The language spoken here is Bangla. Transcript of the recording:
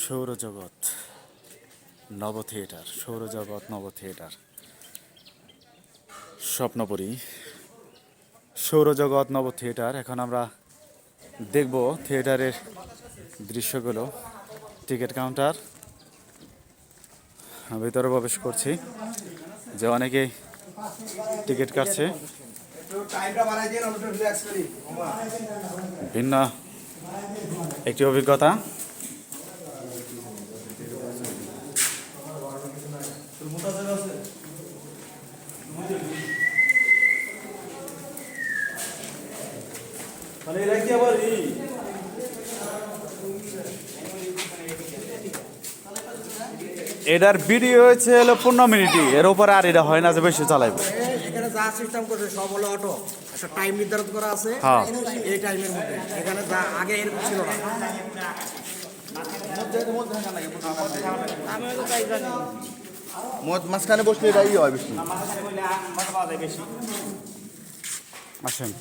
সৌরজগৎ নব থিয়েটার, সৌরজগৎ নব থিয়েটার, স্বপ্নপুরী সৌরজগৎ নব থিয়েটার। এখন আমরা দেখব থিয়েটারের দৃশ্যগুলো। টিকিট কাউন্টার, ভিতরে প্রবেশ করছি, যে অনেকেই টিকিট কাটছে। ভিন্ন একটি অভিজ্ঞতা। এটার ভিডিও হয়েছে হলো 15 মিনিটই, এর উপরে আর এটা হয় না যে বেশি চালাইব। এখানে যা সিস্টেম করছে সব হলো অটো, একটা টাইম নির্ধারণ করা আছে। হ্যাঁ, এই টাইমের মধ্যে এখানে যা আগে এরকম ছিল না। আমি তো তাই জানি, মাঝখানে বসলে এটাই হয় বেশি। আসেন।